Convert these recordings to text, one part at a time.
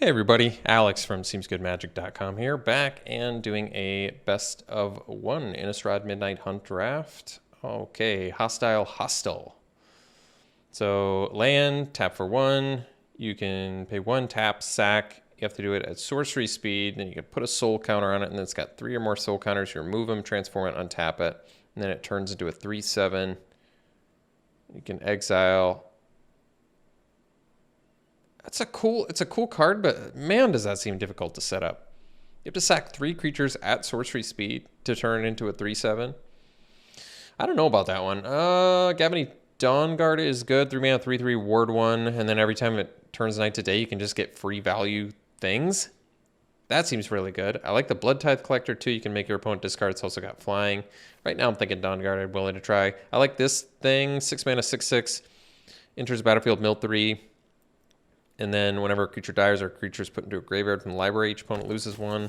Hey everybody, Alex from SeemsGoodMagic.com here, back and doing a best of one Innistrad Midnight Hunt draft. Okay, hostile. So land, tap for one. You can pay one, tap, sack. You have to do it at sorcery speed. Then you can put a soul counter on it, and then it's got 3 or more soul counters. You remove them, transform it, untap it, and then it turns into a 3/7. You can exile. It's a cool card, but man, does that seem difficult to set up. You have to sack 3 creatures at sorcery speed to turn it into a 3/7. I don't know about that one. Gavany Dawnguard is good. 3 mana, 3/3, ward 1, and then every time it turns night to day, you can just get free value things. That seems really good. I like the Blood Tithe Collector too. You can make your opponent discard. It's also got flying. Right now I'm thinking Dawnguard I'm willing to try. I like this thing. 6 mana, 6/6. Enters the battlefield, mill 3. And then whenever a creature dies or a creature is put into a graveyard from the library, each opponent loses 1. I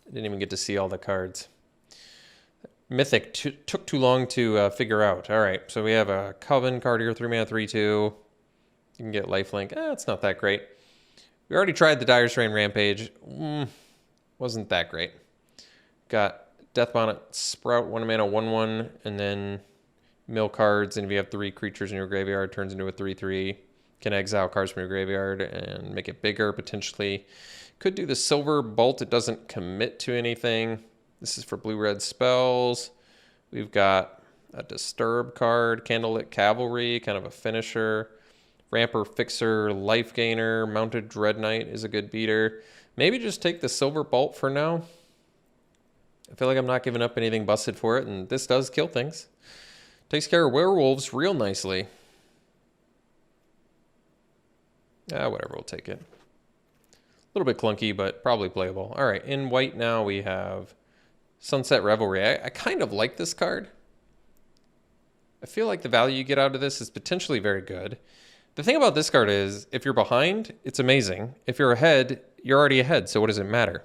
didn't even get to see all the cards. Mythic took too long to figure out. All right, so we have a Coven card here, 3 mana, 3/2. You can get lifelink. It's not that great. We already tried the Dire Strain Rampage. Wasn't that great. Got Death Bonnet Sprout, 1 mana, 1/1, and then mill cards. And if you have 3 creatures in your graveyard, it turns into a 3/3. Can exile cards from your graveyard and make it bigger, potentially. Could do the Silver Bolt. It doesn't commit to anything. This is for blue-red spells. We've got a Disturb card, Candlelit Cavalry, kind of a finisher. Ramper Fixer, Life Gainer, Mounted Dread Knight is a good beater. Maybe just take the Silver Bolt for now. I feel like I'm not giving up anything busted for it, and this does kill things. Takes care of werewolves real nicely. Whatever, we'll take it. A little bit clunky, but probably playable. All right, in white now we have Sunset Revelry. I kind of like this card. I feel like the value you get out of this is potentially very good. The thing about this card is, if you're behind, it's amazing. If you're ahead, you're already ahead, so what does it matter?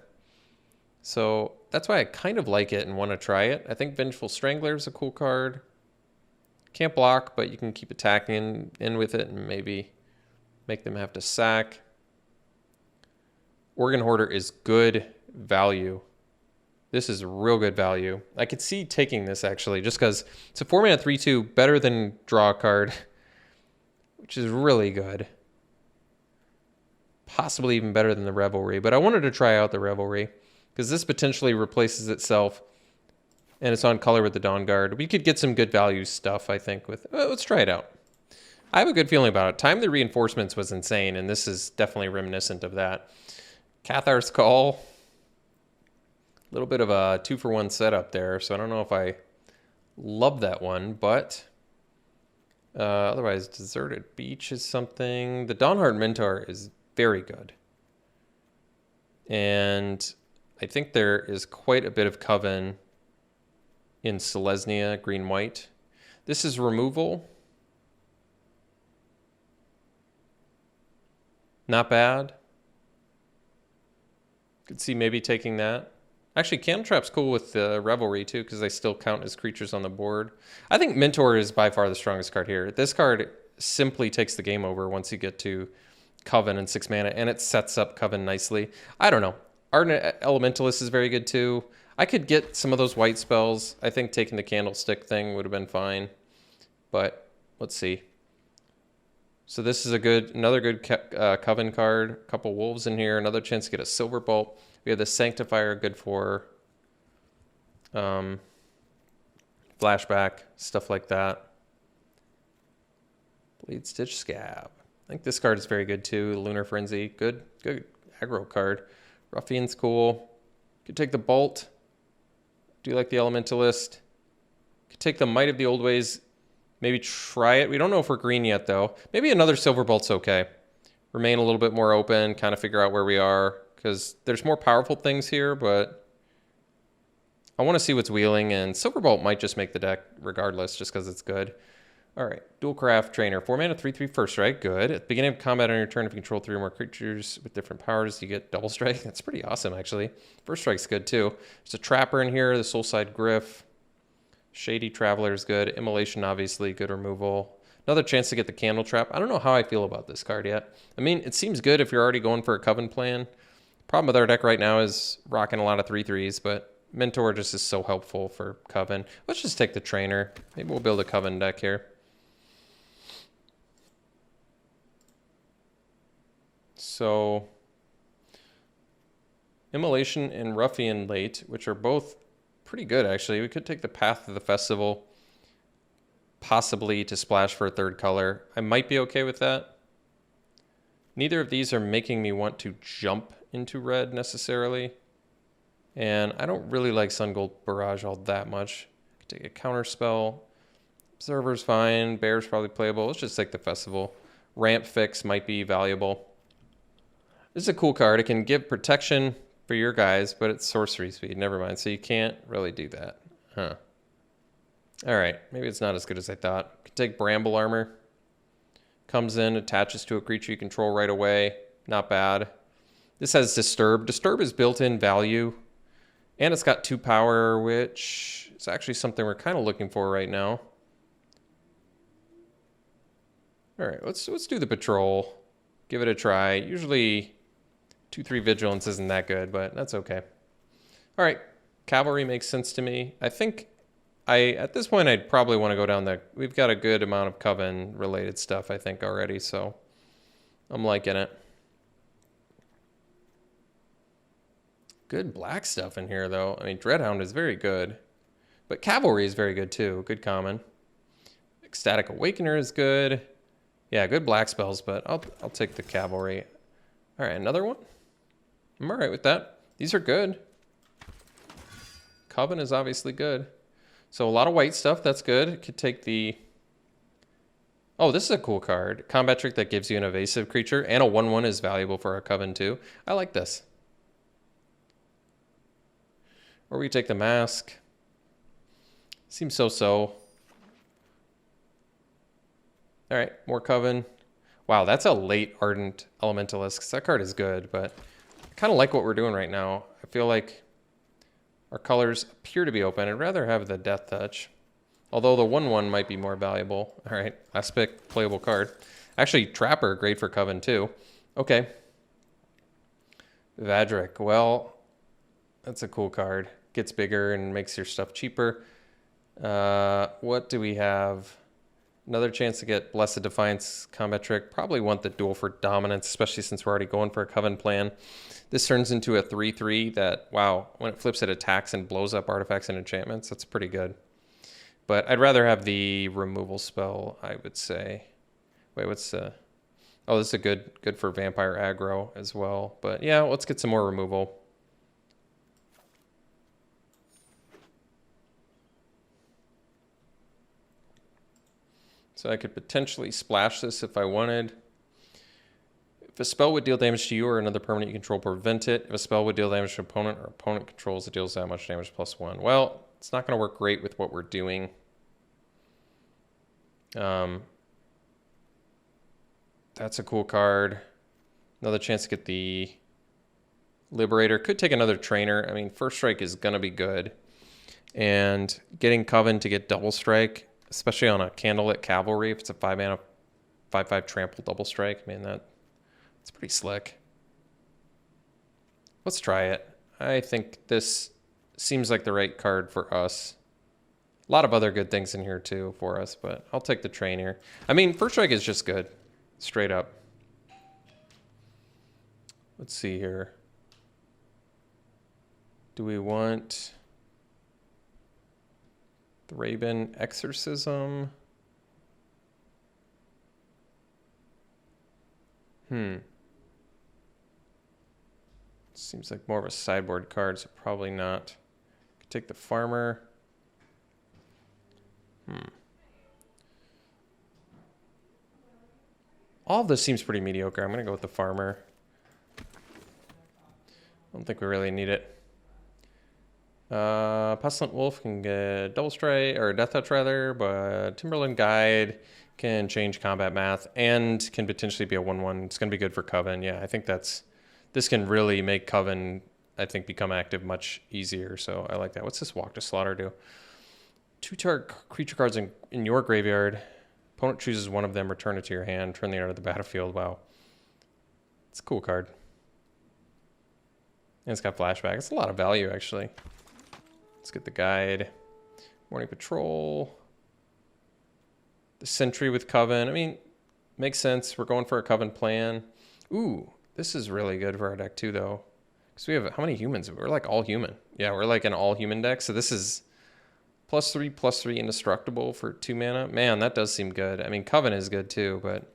So that's why I kind of like it and want to try it. I think Vengeful Strangler is a cool card. Can't block, but you can keep attacking in with it and maybe make them have to sack. Organ Hoarder is good value. This is real good value. I could see taking this actually, just because it's a 4 mana 3/2, better than draw a card, which is really good. Possibly even better than the Revelry, but I wanted to try out the Revelry because this potentially replaces itself, and it's on color with the Dawnguard. We could get some good value stuff, I think. Let's try it out. I have a good feeling about it. Time the Reinforcements was insane, and this is definitely reminiscent of that. Cathar's Call. A little bit of a 2-for-1 setup there, so I don't know if I love that one, but otherwise, Deserted Beach is something. The Dawnheart Mentor is very good. And I think there is quite a bit of Coven in Selesnya, green-white. This is removal. Not bad. Could see maybe taking that. Actually, Candle Trap's cool with the Revelry too, because they still count as creatures on the board. I think Mentor is by far the strongest card here. This card simply takes the game over once you get to Coven and 6 mana, and it sets up Coven nicely. I don't know. Ardent Elementalist is very good too. I could get some of those white spells. I think taking the Candlestick thing would have been fine, but let's see. So this is another good Coven card. A couple wolves in here. Another chance to get a Silver Bolt. We have the Sanctifier, good for flashback, stuff like that. Blade Stitch Scab. I think this card is very good too. Lunar Frenzy, good aggro card. Ruffian's cool. Could take the Bolt. Do you like the Elementalist? Could take the Might of the Old Ways. Maybe try it. We don't know if we're green yet, though. Maybe another Silver Bolt's okay. Remain a little bit more open, kind of figure out where we are, because there's more powerful things here, but I want to see what's wheeling, and Silver Bolt might just make the deck regardless, just because it's good. All right, Dualcraft Trainer. 4 mana, 3/3 first strike. Good. At the beginning of combat on your turn, if you control 3 or more creatures with different powers, you get double strike. That's pretty awesome, actually. First strike's good, too. There's a Trapper in here, the Soulside Gryph. Shady Traveler is good. Immolation, obviously, good removal. Another chance to get the Candle Trap. I don't know how I feel about this card yet. I mean, it seems good if you're already going for a Coven plan. Problem with our deck right now is rocking a lot of 3/3s, but Mentor just is so helpful for Coven. Let's just take the Trainer. Maybe we'll build a Coven deck here. So, Immolation and Ruffian late, which are both pretty good, actually. We could take the Path of the Festival, possibly to splash for a third color. I might be okay with that. Neither of these are making me want to jump into red necessarily. And I don't really like Sun Gold Barrage all that much. I could take a counter spell. Observer's fine. Bear's probably playable. Let's just take the Festival. Ramp Fix might be valuable. This is a cool card. It can give protection for your guys, but it's sorcery speed. Never mind. So you can't really do that. Huh. All right. Maybe it's not as good as I thought. Could take Bramble Armor. Comes in, attaches to a creature you control right away. Not bad. This has Disturb. Disturb is built-in value. And it's got 2 power, which is actually something we're kind of looking for right now. All right, let's do the Patrol. Give it a try. Usually 2/3 Vigilance isn't that good, but that's okay. All right, Cavalry makes sense to me. I think at this point, I'd probably want to go down the... We've got a good amount of Coven-related stuff, I think, already, so I'm liking it. Good black stuff in here, though. I mean, Dreadhound is very good, but Cavalry is very good, too. Good common. Ecstatic Awakener is good. Yeah, good black spells, but I'll take the Cavalry. All right, another one? I'm all right with that. These are good. Coven is obviously good. So a lot of white stuff, that's good. Could take the... Oh, this is a cool card. Combat Trick that gives you an evasive creature, and a 1/1 is valuable for a Coven too. I like this. Or we take the Mask. Seems so-so. All right, more Coven. Wow, that's a late Ardent Elementalist, because that card is good, but I kind of like what we're doing right now. I feel like our colors appear to be open. I'd rather have the Death Touch. Although the 1/1 might be more valuable. All right, last pick, playable card. Actually, Trapper, great for Coven too. Okay. Vadric, well, that's a cool card. Gets bigger and makes your stuff cheaper. What do we have? Another chance to get Blessed Defiance Combat Trick. Probably want the Duel for Dominance, especially since we're already going for a Coven plan. This turns into a 3/3 that, wow, when it flips, it attacks and blows up artifacts and enchantments. That's pretty good. But I'd rather have the removal spell, I would say. Wait, what's the... Oh, this is a good for Vampire aggro as well. But yeah, let's get some more removal. So I could potentially splash this if I wanted. If a spell would deal damage to you or another permanent you control, prevent it. If a spell would deal damage to an opponent or opponent controls, it deals that much damage +1. Well, it's not going to work great with what we're doing. That's a cool card. Another chance to get the Liberator. Could take another Trainer. I mean, First Strike is going to be good. And getting Coven to get Double Strike, especially on a Candlelit Cavalry, if it's a 5-mana, 5/5 trample double strike, man, that's pretty slick. Let's try it. I think this seems like the right card for us. A lot of other good things in here too for us, but I'll take the Trainer. I mean, First Strike is just good, straight up. Let's see here. Do we want Thraben Exorcism? Seems like more of a sideboard card, so probably not. Could take the Farmer. All of this seems pretty mediocre. I'm going to go with the Farmer. I don't think we really need it. Pestilent Wolf can get Double Strike, or Death Touch rather, but Timberland Guide can change combat math and can potentially be a 1/1. It's going to be good for Coven. Yeah, I think this can really make Coven, I think, become active much easier. So I like that. What's this Walk to Slaughter do? 2 target creature cards in your graveyard Opponent chooses one of them, return it to your hand, turn the art of the battlefield. Wow. It's a cool card. And it's got flashback. It's a lot of value, actually. Let's get the guide. Morning Patrol. The Sentry with Coven. I mean, makes sense. We're going for a Coven plan. Ooh, this is really good for our deck, too, though. Because we have, how many humans? We're like all human. Yeah, we're like an all human deck. So this is +3/+3 indestructible for 2 mana. Man, that does seem good. I mean, Coven is good, too, but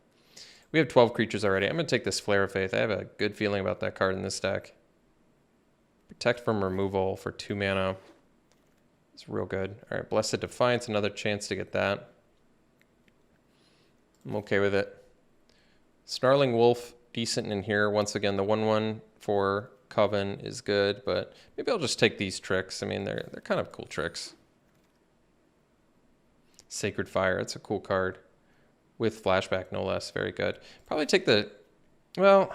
we have 12 creatures already. I'm going to take this Flare of Faith. I have a good feeling about that card in this deck. Protect from removal for 2 mana. It's real good. All right, Blessed Defiance, another chance to get that. I'm okay with it. Snarling Wolf, decent in here. Once again, the 1/1 for Coven is good, but maybe I'll just take these tricks. I mean, they're kind of cool tricks. Sacred Fire, it's a cool card. With flashback, no less. Very good. Probably take the... Well...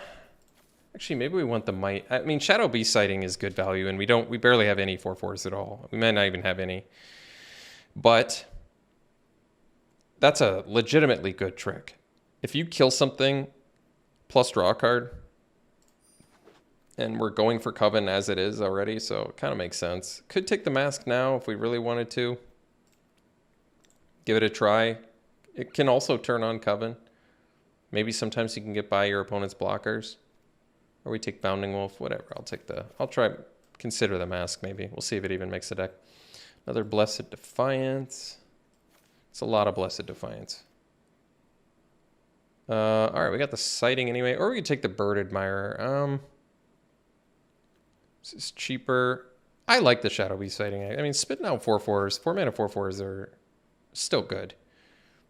Actually, maybe we want the Might. I mean, Shadow Beast Sighting is good value, and we barely have any 4/4s at all. We might not even have any. But that's a legitimately good trick. If you kill something plus draw a card, and we're going for Coven as it is already, so it kind of makes sense. Could take the Mask now if we really wanted to. Give it a try. It can also turn on Coven. Maybe sometimes you can get by your opponent's blockers. Or we take Bounding Wolf, whatever. I'll try, consider the Mask maybe. We'll see if it even makes a deck. Another Blessed Defiance. It's a lot of Blessed Defiance. All right, we got the Sighting anyway. Or we could take the Bird Admirer. This is cheaper. I like the Shadow Beast Sighting. I mean, spitting out 4/4s. 4 mana 4/4s are still good.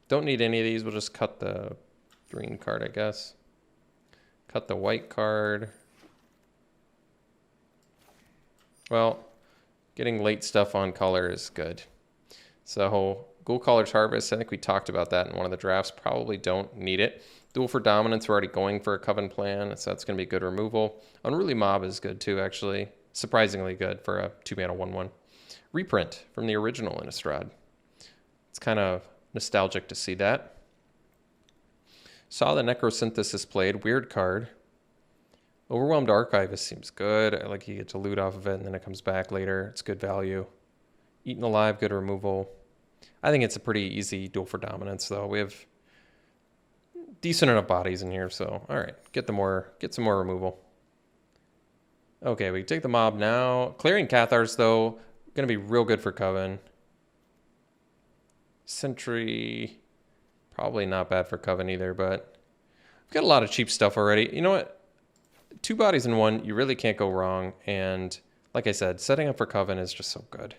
Don't need any of these. We'll just cut the green card, I guess. Cut the white card. Well, getting late stuff on color is good. So, Ghoul Caller's Harvest, I think we talked about that in one of the drafts. Probably don't need it. Duel for Dominance, we're already going for a Coven plan, so that's going to be good removal. Unruly Mob is good too, actually. Surprisingly good for a 2 mana 1/1. Reprint from the original Innistrad. It's kind of nostalgic to see that. Saw the Necrosynthesis played. Weird card. Overwhelmed Archivist seems good. I like you get to loot off of it and then it comes back later. It's good value. Eaten Alive, good removal. I think it's a pretty easy Duel for Dominance though. We have decent enough bodies in here, so all right. Get some more removal. Okay, we take the Mob now. Clearing Cathars though, gonna be real good for Coven. Sentry, probably not bad for Coven either, but we've got a lot of cheap stuff already. You know what? 2 bodies in 1, you really can't go wrong. And like I said, setting up for Coven is just so good.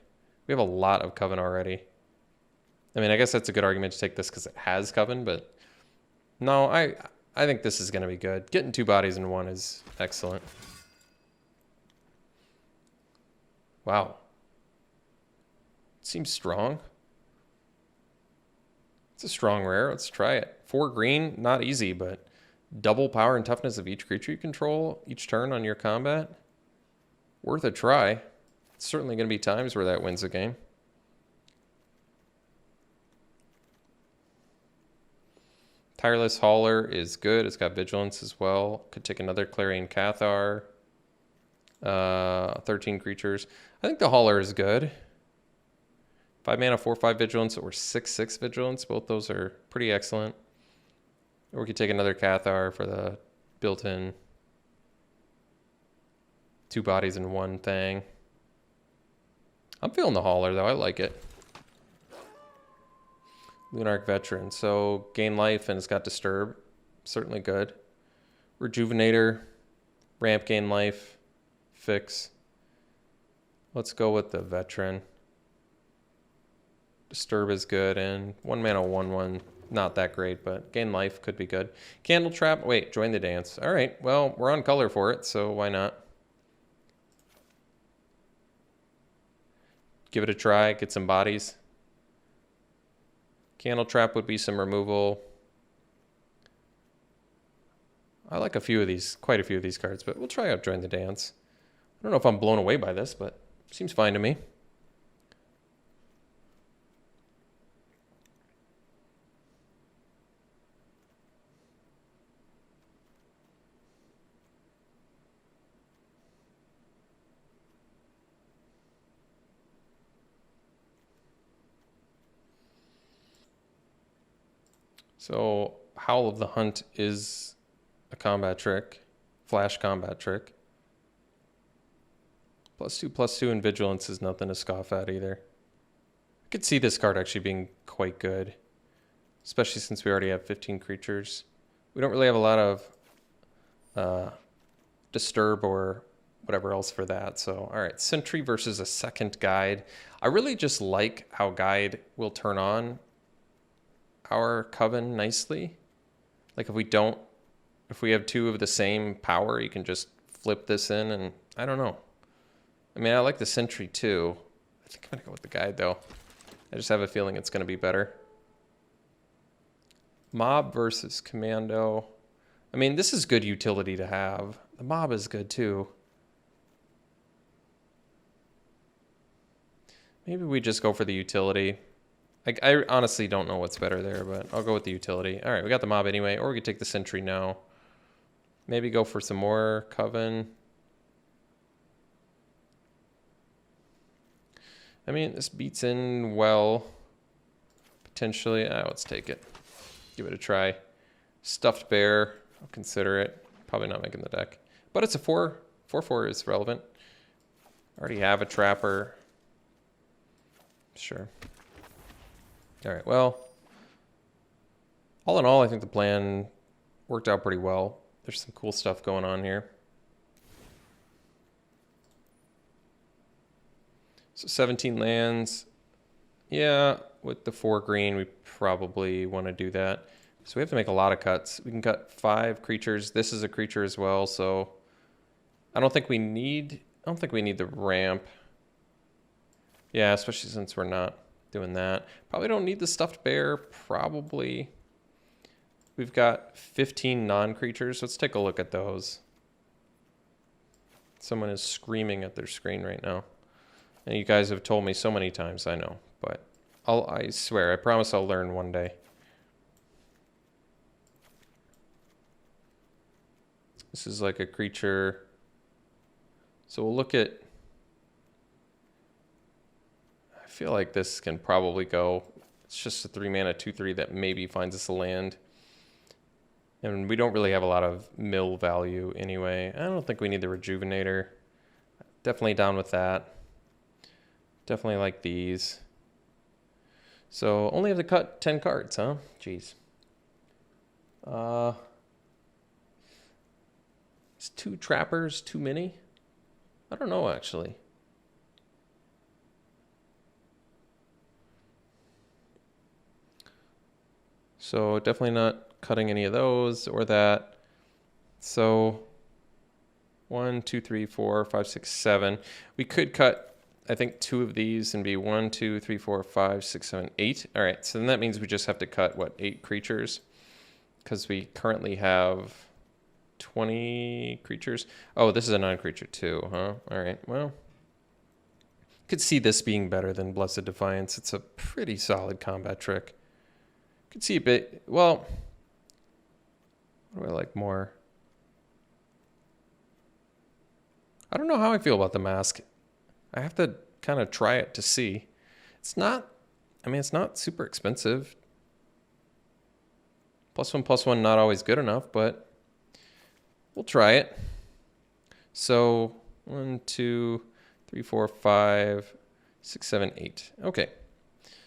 We have a lot of Coven already. I mean, I guess that's a good argument to take this because it has Coven, but no, I think this is going to be good. Getting 2 bodies in 1 is excellent. Wow. Seems strong. It's a strong rare. Let's try it. 4 green, not easy, but double power and toughness of each creature you control each turn on your combat. Worth a try. It's certainly going to be times where that wins a game. Tireless Hauler is good. It's got Vigilance as well. Could take another Clarion Cathar. 13 creatures. I think the Hauler is good. 5 mana, 4/5 Vigilance, or 6/6 Vigilance. Both those are pretty excellent. Or we could take another Cathar for the built-in 2 bodies in 1 thing. I'm feeling the Hauler, though. I like it. Lunarch Veteran. So, gain life, and it's got Disturb. Certainly good. Rejuvenator. Ramp, gain life. Fix. Let's go with the Veteran. Disturb is good, and 1 mana 1/1, not that great, but gain life could be good. Candle Trap, wait, join the dance. All right, well, we're on color for it, so why not? Give it a try, get some bodies. Candle Trap would be some removal. I like a few of these, quite a few of these cards, but we'll try out Join the Dance. I don't know if I'm blown away by this, but seems fine to me. So Howl of the Hunt is a combat trick, flash combat trick. +2/+2 and Vigilance is nothing to scoff at either. I could see this card actually being quite good, especially since we already have 15 creatures. We don't really have a lot of Disturb or whatever else for that. So, all right, Sentry versus a second Guide. I really just like how Guide will turn on our Coven nicely. Like if we have two of the same power, you can just flip this in, and I don't know. I mean, I like the Sentry too. I think I'm gonna go with the Guide though. I just have a feeling it's gonna be better. Mob versus Commando. I mean, this is good utility to have. The Mob is good too. Maybe we just go for the utility. Like, I honestly don't know what's better there, but I'll go with the utility. All right, we got the Mob anyway, or we could take the Sentry now. Maybe go for some more Coven. I mean, this beats in well, potentially. Let's take it. Give it a try. Stuffed Bear, I'll consider it. Probably not making the deck. But it's a 4/4 is relevant. Already have a Trapper. Sure. All right, well, all in all, I think the plan worked out pretty well. There's some cool stuff going on here. So 17 lands. Yeah, with the 4 green, we probably want to do that. So we have to make a lot of cuts. We can cut 5 creatures. This is a creature as well, so I don't think we need the ramp. Yeah, especially since we're not doing that. Probably don't need the Stuffed Bear, probably. We've got 15 non-creatures. Let's take a look at those. Someone is screaming at their screen right now. And you guys have told me so many times, I know. But I swear, I promise I'll learn one day. This is like a creature. So we'll look at... I feel like this can probably go. It's just a 3-mana 2/3 that maybe finds us a land. And we don't really have a lot of mill value anyway. I don't think we need the Rejuvenator. Definitely down with that. Definitely like these. So only have to cut 10 cards, huh? Jeez. Is 2 Trappers too many? I don't know, actually. So definitely not cutting any of those or that. So 1, 2, 3, 4, 5, 6, 7. We could cut, I think, 2 of these and be 1, 2, 3, 4, 5, 6, 7, 8. All right, so then that means we just have to cut, what, 8 creatures? Because we currently have 20 creatures. Oh, this is a non-creature too, huh? All right, well. Could see this being better than Blessed Defiance. It's a pretty solid combat trick. Could see a bit, well, what do I like more? I don't know how I feel about the mask. I have to kind of try it to see. It's not, I mean, it's not super expensive. +1/+1 not always good enough, but we'll try it. So 1, 2, 3, 4, 5, 6, 7, 8. Okay.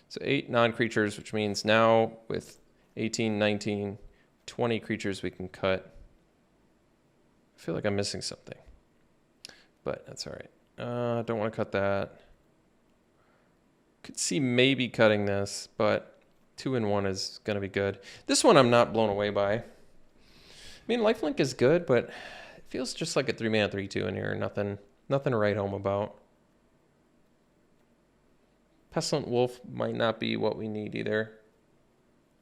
So 8 non-creatures, which means now with 18, 19, 20 creatures we can cut. I feel like I'm missing something, but that's all right. Don't want to cut that. Could see maybe cutting this, but 2 and 1 is going to be good. This one I'm not blown away by. I mean, Lifelink is good, but it feels just like a 3-mana 3/2 in here. Nothing to write home about. Pestilent Wolf might not be what we need either.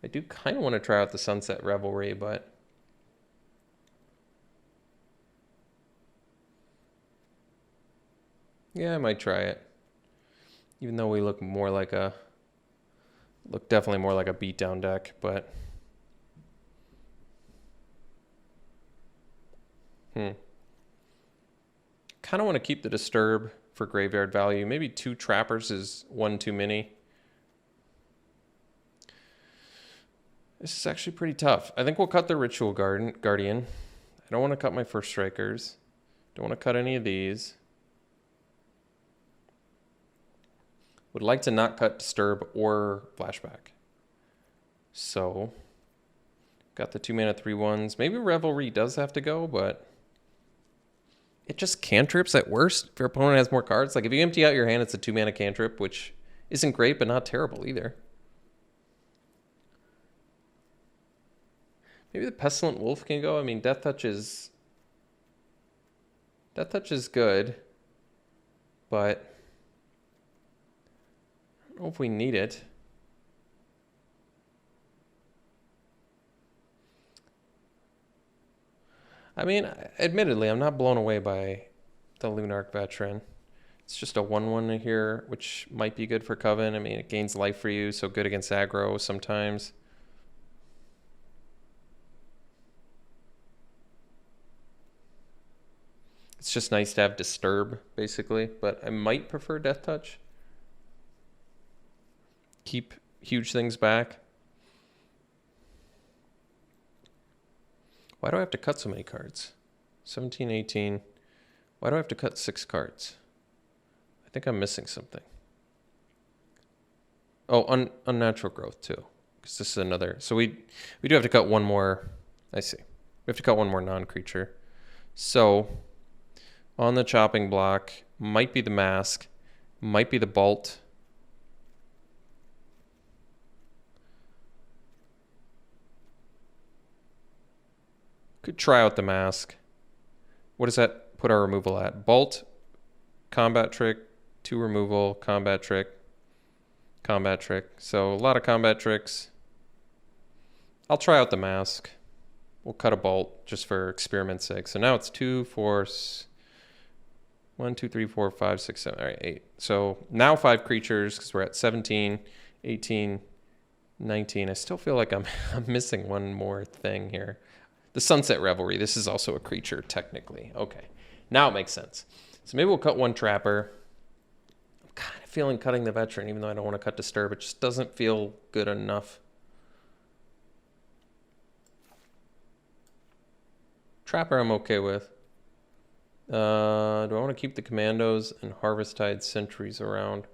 I do kind of want to try out the Sunset Revelry, but yeah, I might try it. Even though we look definitely more like a beatdown deck, but kind of want to keep the Disturb for graveyard value. Maybe 2 Trappers is 1 too many. This is actually pretty tough. I think we'll cut the Ritual Guardian. I don't want to cut my First Strikers. Don't want to cut any of these. Would like to not cut Disturb or Flashback. So, got the 2-mana 3/1s. Maybe Revelry does have to go, but it just cantrips at worst if your opponent has more cards. Like if you empty out your hand, it's a 2-mana cantrip, which isn't great, but not terrible either. Maybe the Pestilent Wolf can go. I mean, Death Touch is good, but I don't know if we need it. I mean, admittedly, I'm not blown away by the Lunarch Veteran. It's just a 1/1 here, which might be good for Coven. I mean, it gains life for you, so good against aggro sometimes. It's just nice to have Disturb, basically, but I might prefer Death Touch. Keep huge things back. Why do I have to cut so many cards? 17, 18. Why do I have to cut 6 cards? I think I'm missing something. Oh, unnatural growth too, because this is another. So we do have to cut one more. I see. We have to cut one more non-creature. So on the chopping block, might be the Mask, might be the Bolt. Could try out the Mask. What does that put our removal at? Bolt, combat trick, 2 removal, combat trick, combat trick. So a lot of combat tricks. I'll try out the Mask. We'll cut a Bolt just for experiment's sake. So now it's 2, 4, 1, 2, 3, 4, 5, 6, 7, all right, 8. So now 5 creatures because we're at 17, 18, 19. I still feel like I'm missing one more thing here. The Sunset Revelry. This is also a creature, technically. Okay. Now it makes sense. So maybe we'll cut 1 Trapper. I'm kind of feeling cutting the Veteran, even though I don't want to cut Disturb. It just doesn't feel good enough. Trapper I'm okay with. Do I want to keep the Commandos and Harvest-Tide Sentries around?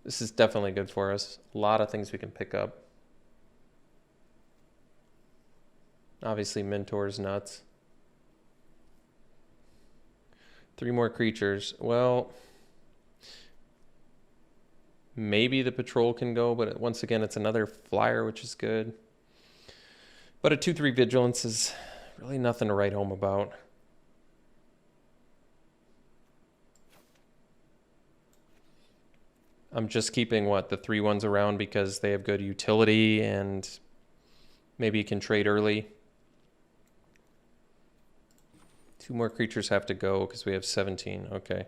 This is definitely good for us. A lot of things we can pick up. Obviously, Mentor's nuts. 3 more creatures. Well, maybe the Patrol can go, but once again, it's another flyer, which is good. But a 2/3 Vigilance is really nothing to write home about. I'm just keeping, what, the 3/1s around because they have good utility and maybe you can trade early. 2 more creatures have to go because we have 17. Okay.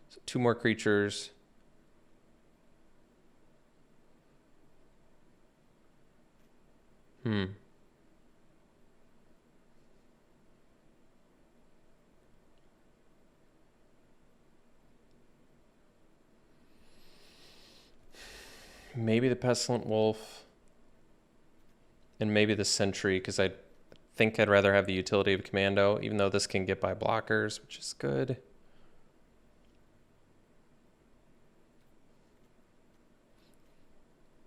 So 2 more creatures. Maybe the Pestilent Wolf. And maybe the Sentry, because I think I'd rather have the utility of Commando, even though this can get by blockers, which is good.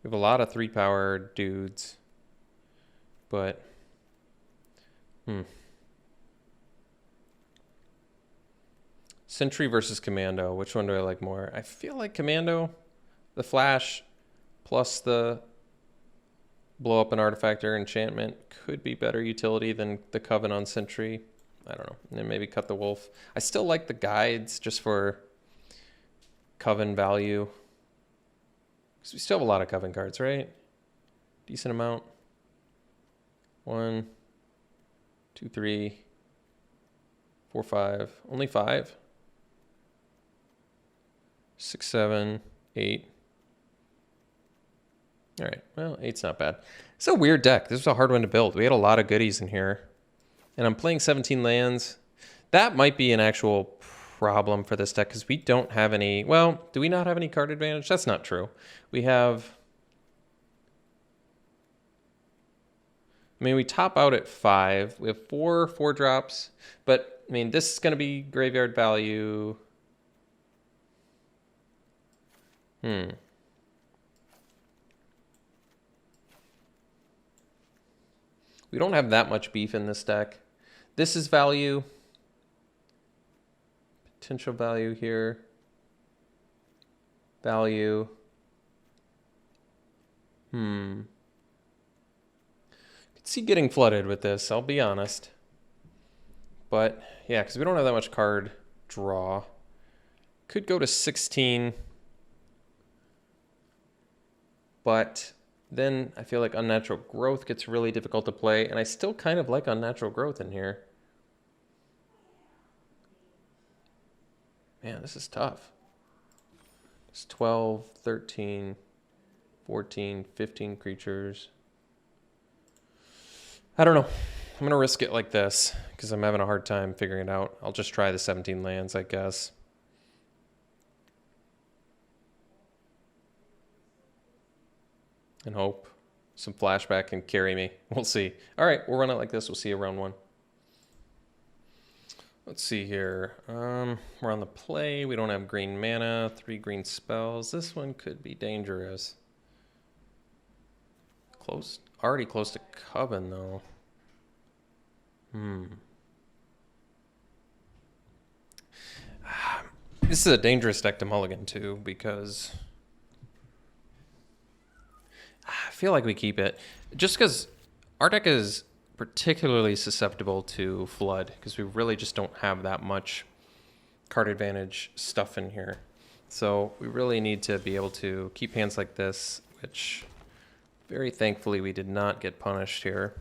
We have a lot of 3-power dudes, but Sentry versus Commando, which one do I like more? I feel like Commando, the Flash plus the blow up an artifact or enchantment could be better utility than the Coven on Sentry. I don't know. And then maybe cut the Wolf. I still like the guides just for Coven value. Because we still have a lot of Coven cards, right? Decent amount. 1, 2, 3, 4, 5. Only 5. 6, 7, 8. All right, well, 8's not bad. It's a weird deck. This was a hard one to build. We had a lot of goodies in here. And I'm playing 17 lands. That might be an actual problem for this deck because we don't have any... Well, do we not have any card advantage? That's not true. We have I mean, we top out at 5. We have 4 4-drops, but I mean, this is going to be graveyard value. We don't have that much beef in this deck. This is value. Potential value here. Value. Could see getting flooded with this, I'll be honest. But yeah, because we don't have that much card draw. Could go to 16. But then I feel like Unnatural Growth gets really difficult to play, and I still kind of like Unnatural Growth in here. Man, this is tough. It's 12, 13, 14, 15 creatures. I don't know. I'm going to risk it like this because I'm having a hard time figuring it out. I'll just try the 17 lands, I guess. And hope some flashback can carry me. We'll see. All right, we'll run it like this. We'll see you round 1. Let's see here. We're on the play. We don't have green mana, 3 green spells. This one could be dangerous. Close. Already close to Coven, though. This is a dangerous deck to mulligan, too, because I feel like we keep it. Just because our deck is particularly susceptible to flood, because we really just don't have that much card advantage stuff in here. So we really need to be able to keep hands like this, which very thankfully we did not get punished here.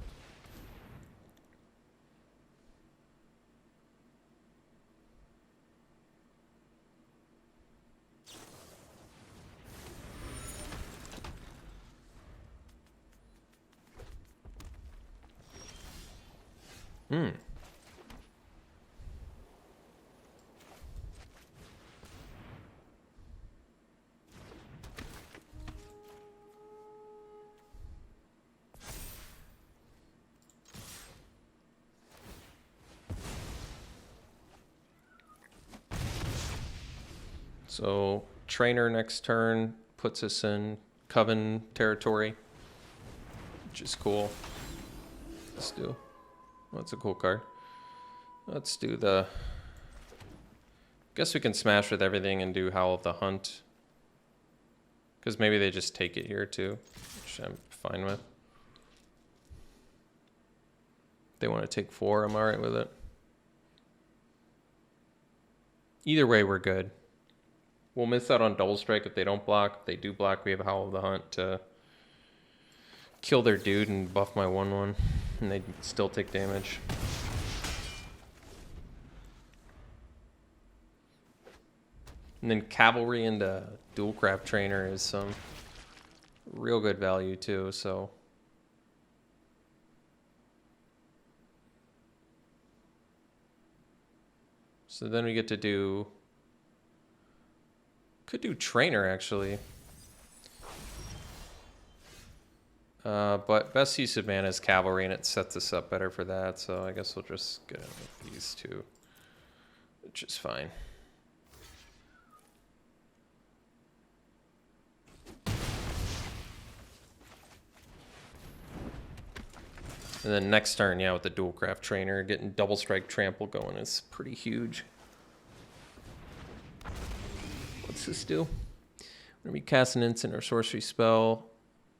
So Trainer next turn puts us in Coven territory, which is cool. Let's do. Well, that's a cool card. Let's do the. Guess we can smash with everything and do Howl of the Hunt. Because maybe they just take it here too, which I'm fine with. If they want to take 4, I'm alright with it. Either way, we're good. We'll miss out on double strike if they don't block. If they do block, we have Howl of the Hunt to kill their dude and buff my 1/1, and they still take damage. And then Cavalry into Dualcraft Trainer is some real good value too, so. So then we get to do. Could do Trainer, actually. But best use of mana is Cavalry, and it sets us up better for that, so I guess we'll just get these two, which is fine. And then next turn, yeah, with the Dualcraft Trainer, getting Double Strike Trample going is pretty huge. What's this do? When we cast an instant or sorcery spell,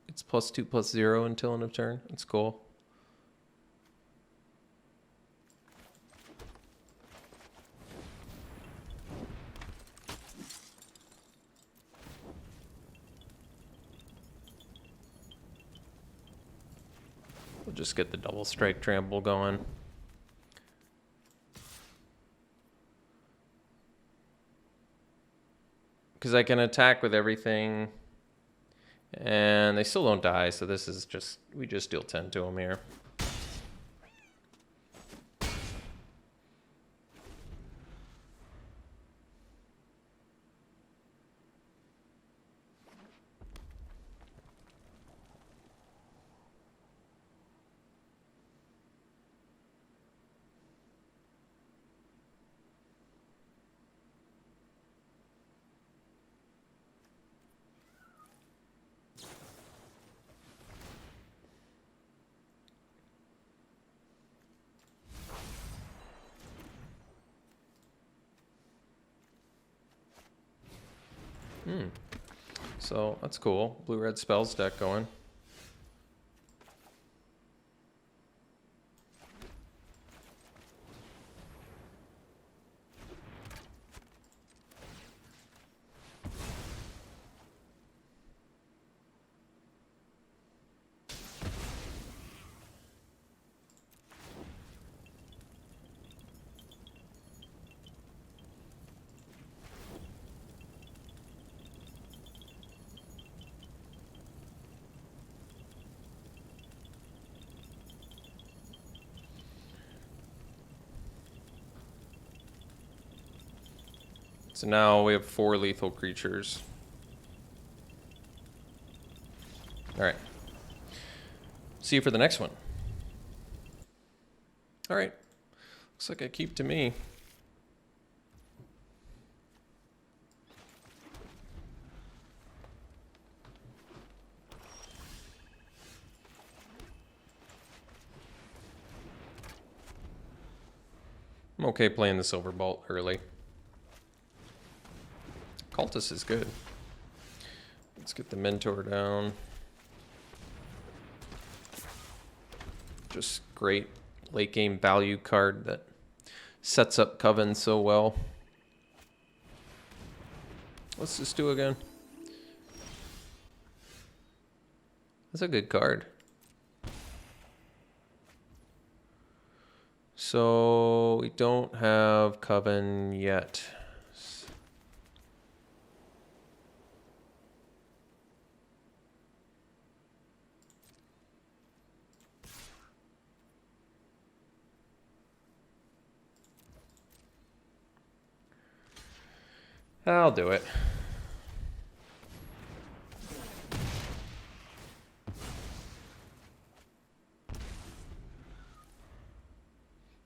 it's +2/+0 until end of turn. That's cool. We'll just get the Double Strike Trample going. Because I can attack with everything, and they still don't die, so this is just, we just deal 10 to them here. So that's cool. Blue-red spells deck going. So now we have 4 lethal creatures. All right. See you for the next one. All right. Looks like I keep to me. I'm okay playing the Silver Bolt early. Cultist is good. Let's get the Mentor down. Just great late game value card that sets up Coven so well. What's this do again? That's a good card. So we don't have Coven yet. I'll do it.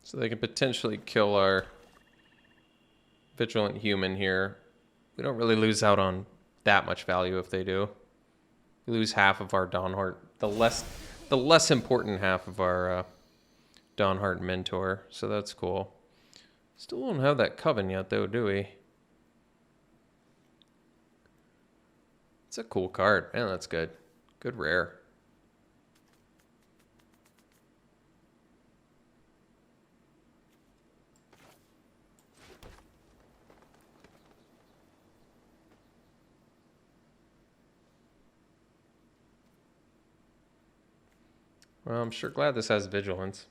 So they can potentially kill our Vigilant Human here. We don't really lose out on that much value if they do. We lose half of our Dawnheart, the less important half of our Dawnheart Mentor, so that's cool. Still don't have that Coven yet though, do we? It's a cool card. Man, that's good. Good rare. Well, I'm sure glad this has Vigilance.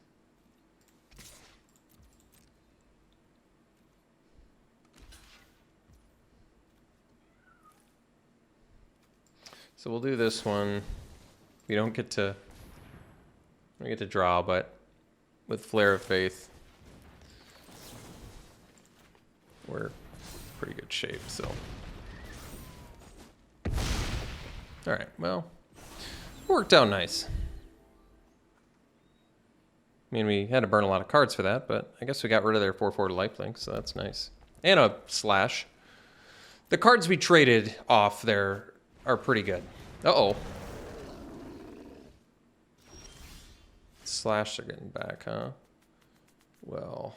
So we'll do this one. We don't get to draw, but with Flare of Faith, we're in pretty good shape, so. All right, well, worked out nice. I mean, we had to burn a lot of cards for that, but I guess we got rid of their 4/4 lifelink, so that's nice. And a slash. The cards we traded off there are pretty good. Uh-oh. Slash they're getting back, huh? Well.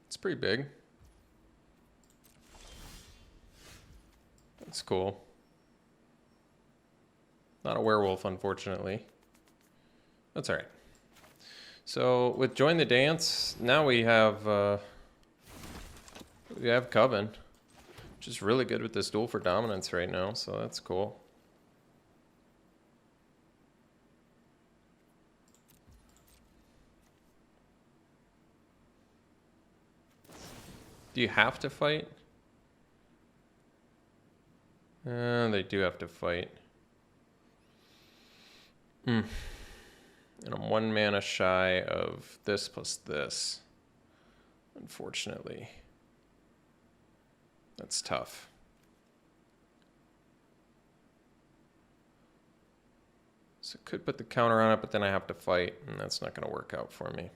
It's pretty big. That's cool. Not a werewolf, unfortunately. That's all right. So with Join the Dance, now we have Coven, which is really good with this Duel for Dominance right now, so that's cool. Do you have to fight? They do have to fight. And I'm 1 mana shy of this plus this. Unfortunately. That's tough. So could put the counter on it, but then I have to fight, and that's not going to work out for me.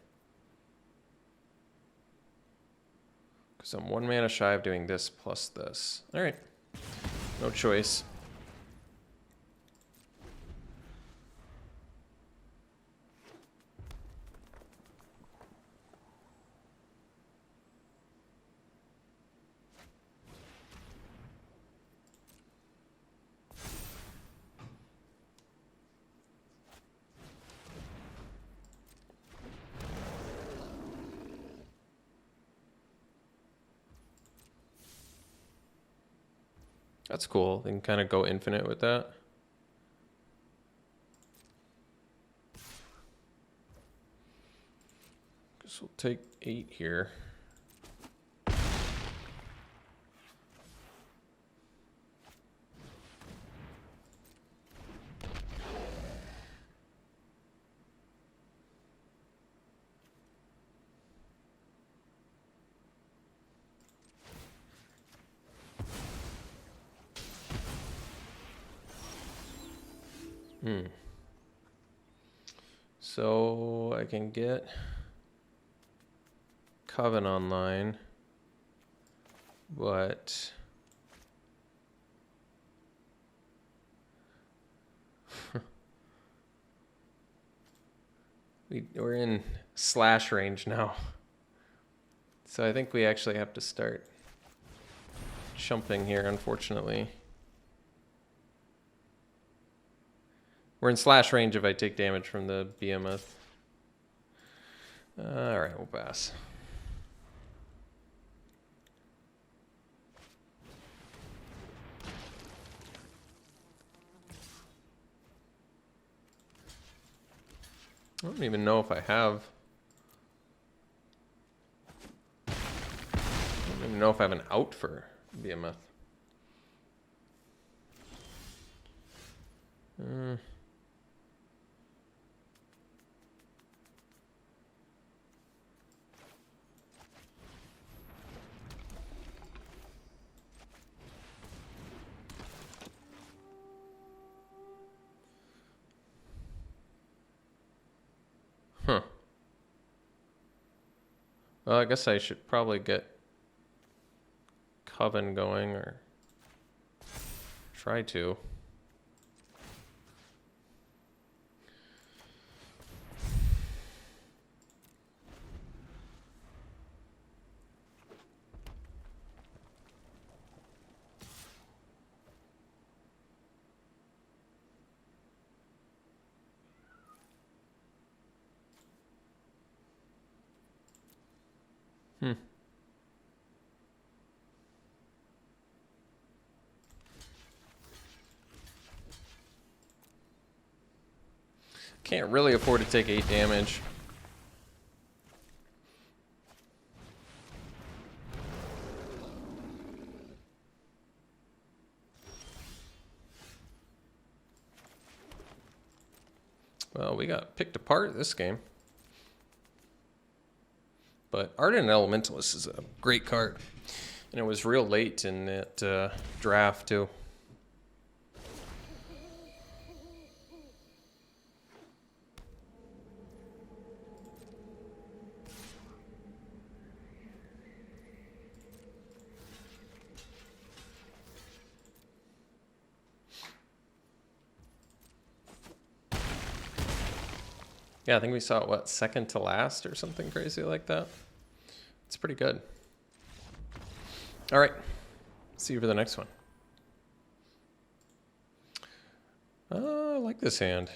Because I'm 1 mana shy of doing this plus this. All right. No choice. That's cool. They can kind of go infinite with that. Guess we'll take 8 here. So I can get Coven online, but we're in slash range now. So I think we actually have to start jumping here, unfortunately. We're in slash range if I take damage from the behemoth. All right, we'll pass. I don't even know if I have. I don't even know if I have an out for behemoth. Huh. Well, I guess I should probably get Coven going, or try to. Can't really afford to take 8 damage. Well, we got picked apart this game. But Ardent Elementalist is a great card. And it was real late in that draft, too. Yeah, I think we saw it, what, second to last or something crazy like that. It's pretty good. All right. See you for the next one. I like this hand.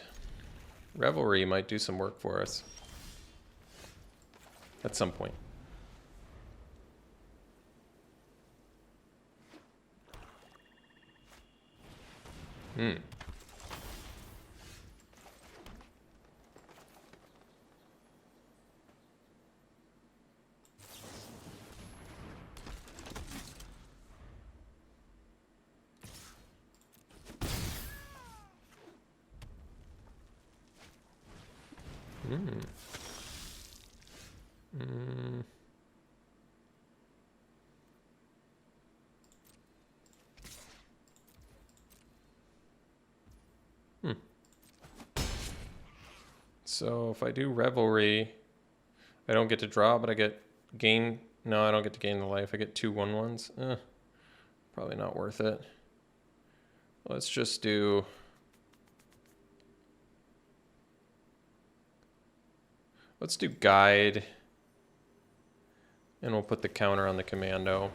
Revelry might do some work for us. At some point. Mm. Mm. Hmm. So if I do Revelry, I don't get to draw, but I get gain. No, I don't get to gain the life. I get 2 1/1s. Probably not worth it. Let's just do... Let's do guide. And we'll put the counter on the commando.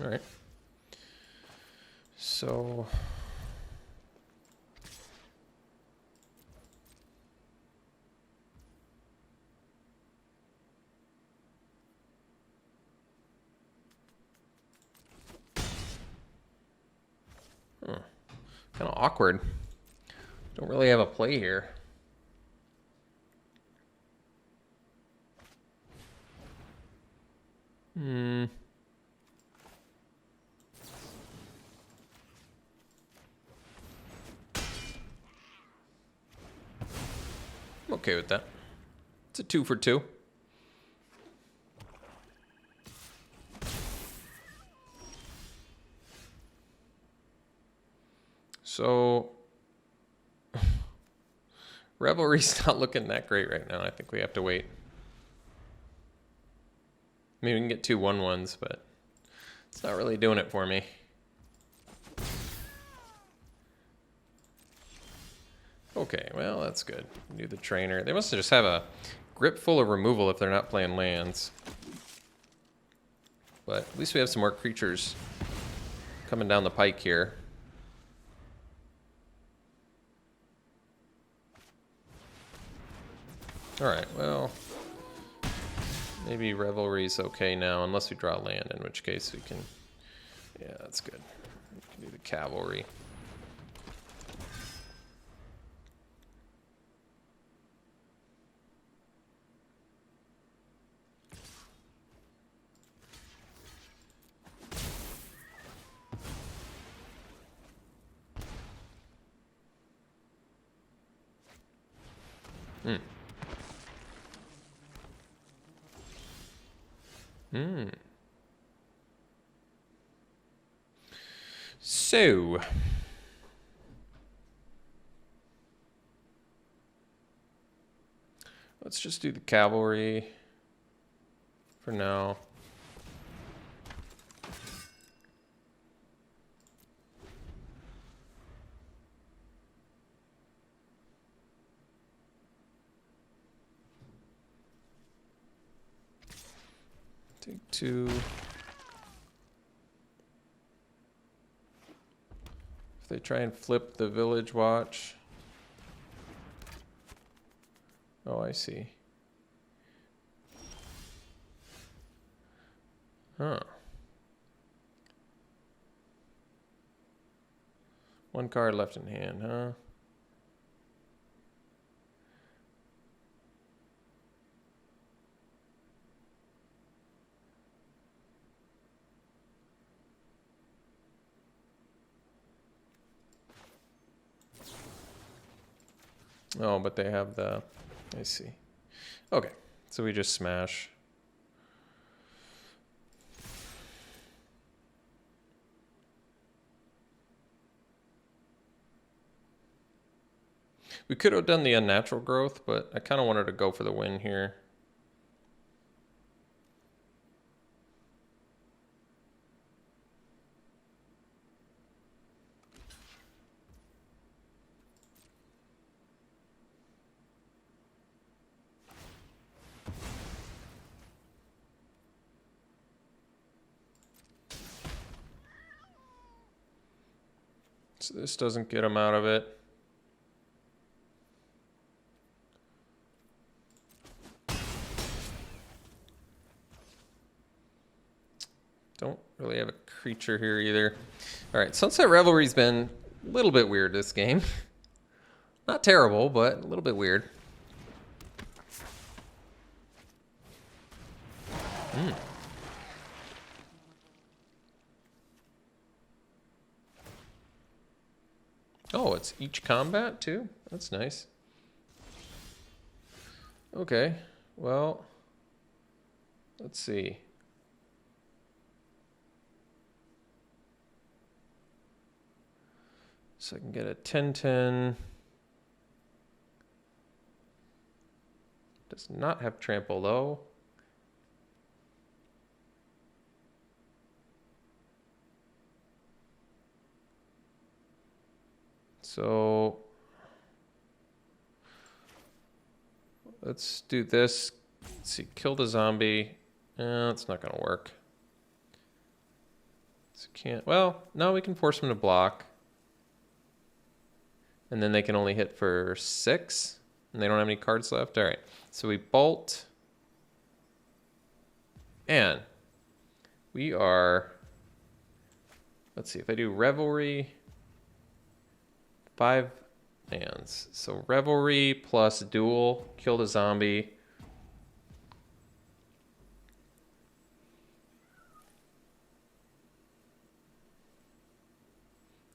All right. So... Kind of awkward. Don't really have a play here. I'm okay with that. It's a 2 for 2. So Revelry's not looking that great right now. I think we have to wait. Maybe we can get 2 1/1s, but it's not really doing it for me. Okay, well, that's good. Do the trainer. They must just have a grip full of removal if they're not playing lands. But at least we have some more creatures coming down the pike here. Alright, well, maybe Revelry's okay now, unless we draw land, in which case we can... Yeah, that's good. We can do the cavalry. So, let's just do the cavalry for now. Take 2. If they try and flip the village watch. Oh, I see. Huh. 1 card left in hand, huh? Oh, but they have the... I see. Okay, so we just smash. We could have done the unnatural growth, but I kind of wanted to go for the win here. So this doesn't get him out of it. really have a creature here either. All right, Sunset Revelry's been a little bit weird this game. Not terrible, but a little bit weird. Oh, it's each combat too? That's nice. Okay, well, let's see. So I can get a 10/10. Does not have trample though. So let's do this. Let's see, kill the zombie. It's not gonna work. So can't. Well, no, we can force them to block, and then they can only hit for 6, and they don't have any cards left. All right, so we bolt, and we are. Let's see if I do Revelry. 5 lands. So Revelry plus Duel, kill the zombie.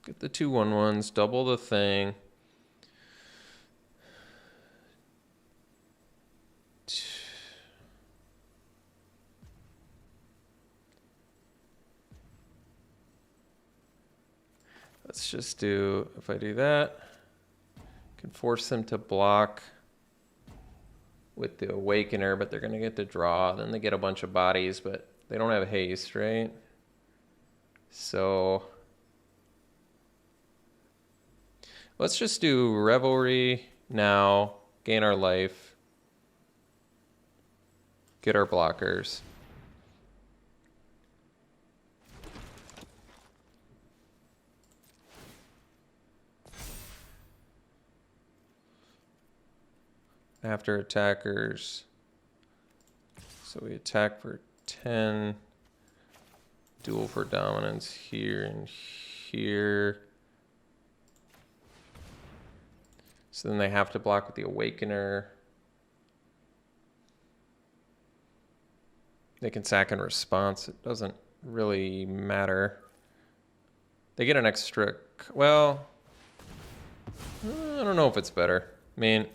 Get the 2/1/1s, double the thing. Let's just do, if I do that, I can force them to block with the Awakener, but they're going to get to draw. Then they get a bunch of bodies, but they don't have haste, right? So let's just do Revelry now, gain our life, get our blockers. After attackers, so we attack for 10, duel for dominance here and here. So then they have to block with the Awakener. They can sack in response. It doesn't really matter. They get an extra, well, I don't know if it's better. I mean,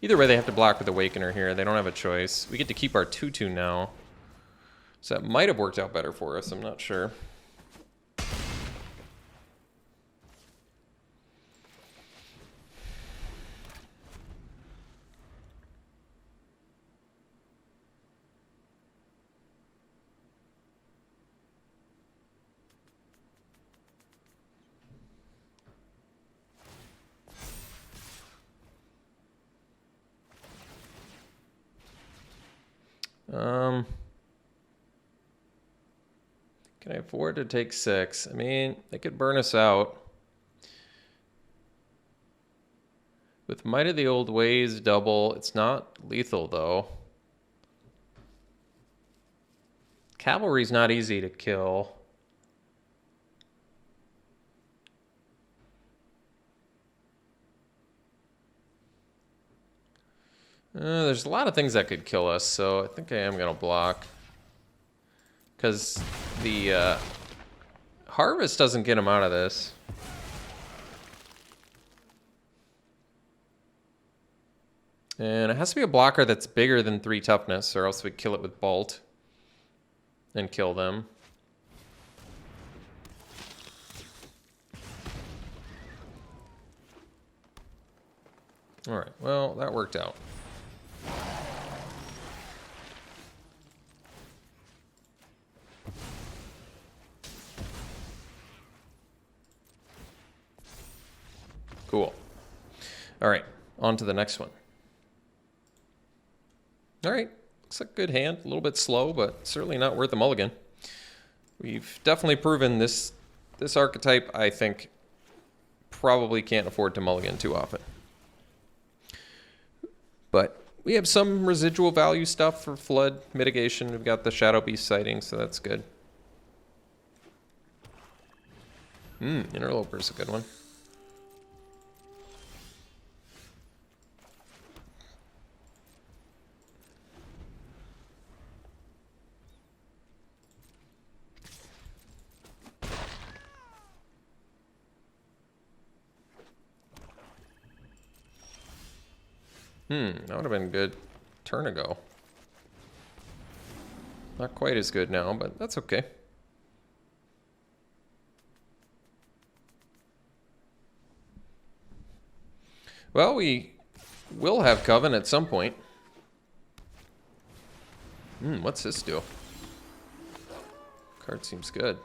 either way, they have to block with the Awakener here. They don't have a choice. We get to keep our 2/2 now. So that might have worked out better for us. I'm not sure. Can I afford to take 6? I mean, they could burn us out. With Might of the Old Ways double, it's not lethal though. Cavalry's not easy to kill. There's a lot of things that could kill us, so I think I am going to block. Because the Harvest doesn't get him out of this. And it has to be a blocker that's bigger than 3 toughness, or else we kill it with Bolt and kill them. All right, well, that worked out. Cool. All right, on to the next one. All right, looks like a good hand. A little bit slow, but certainly not worth a mulligan. We've definitely proven this archetype, I think, probably can't afford to mulligan too often. But we have some residual value stuff for flood mitigation. We've got the Shadow Beast sighting, so that's good. Interloper's a good one. That would have been good turn ago. Not quite as good now, but that's okay. Well, we will have Coven at some point. What's this do? Card seems good.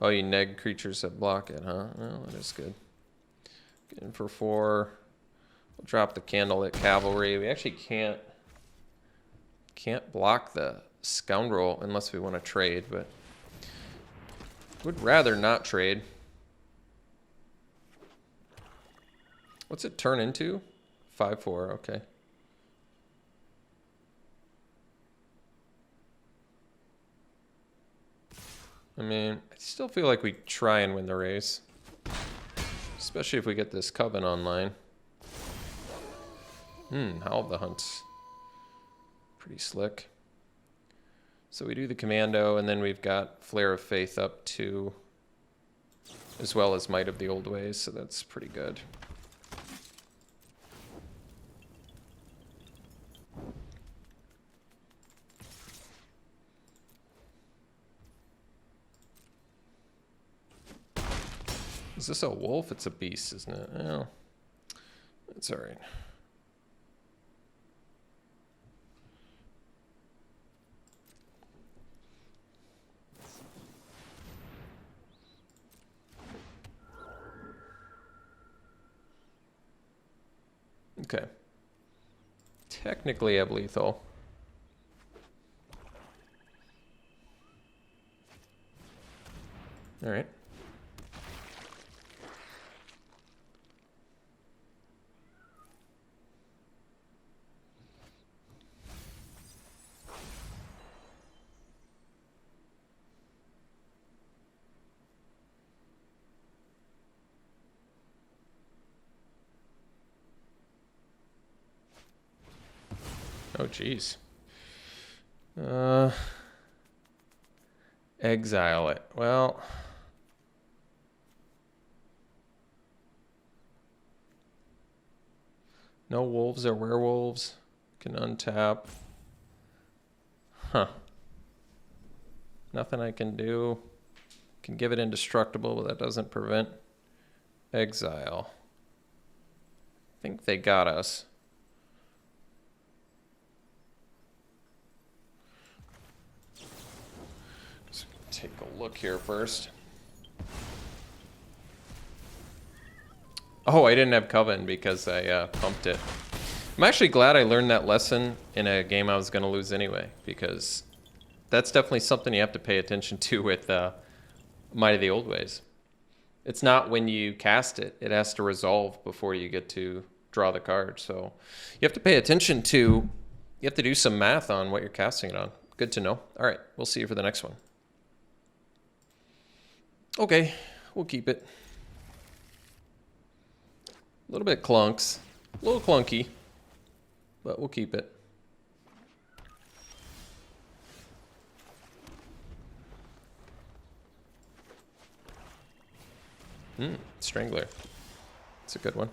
Oh, you neg creatures that block it, huh? Well, that is good. Get in for 4. We'll drop the Candlelit Cavalry. We actually can't block the Scoundrel unless we want to trade, but would rather not trade. What's it turn into? 5/4, okay. I mean, I still feel like we try and win the race. Especially if we get this Coven online. Howl of the Hunt's pretty slick. So we do the Commando, and then we've got Flare of Faith up 2, as well as Might of the Old Ways, so that's pretty good. Is this a wolf? It's a beast, isn't it? Oh, that's all right. Okay. Technically, I have lethal. All right. Oh, geez. Exile it. Well, no wolves or werewolves. Can untap. Huh. Nothing I can do. Can give it indestructible, but that doesn't prevent exile. I think they got us. Take a look here first. Oh, I didn't have Coven because I pumped it. I'm actually glad I learned that lesson in a game I was going to lose anyway, because that's definitely something you have to pay attention to with Might of the Old Ways. It's not when you cast it. It has to resolve before you get to draw the card. So you have to pay attention to, you have to do some math on what you're casting it on. Good to know. All right, we'll see you for the next one. Okay, we'll keep it. A little bit clunks. A little clunky. But we'll keep it. Strangler. It's a good one.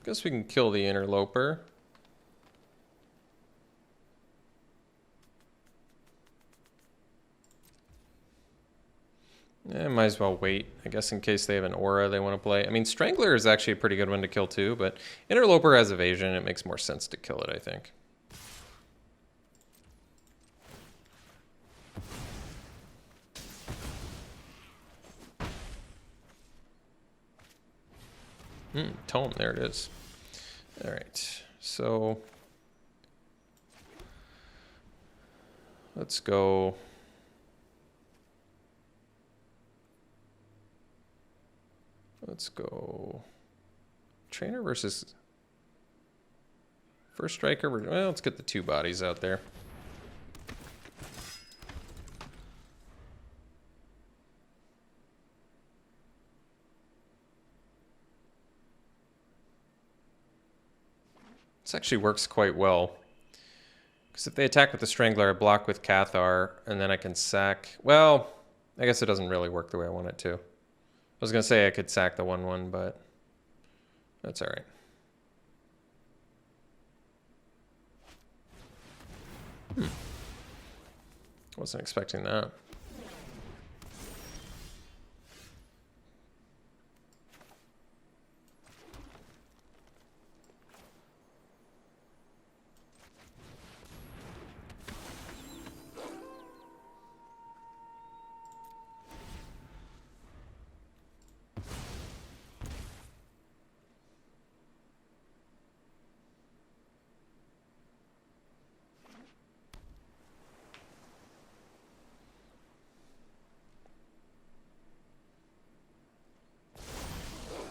Guess we can kill the interloper. Yeah, might as well wait, I guess, in case they have an aura they want to play. I mean, Strangler is actually a pretty good one to kill too, but Interloper has evasion. It makes more sense to kill it, I think. Tome, there it is. All right, so let's go. Let's go trainer versus first striker. Well, let's get the 2 bodies out there. This actually works quite well. Because if they attack with the Strangler, I block with Cathar, and then I can sack... Well, I guess it doesn't really work the way I want it to. I was going to say I could sack the 1/1, but that's alright. Wasn't expecting that.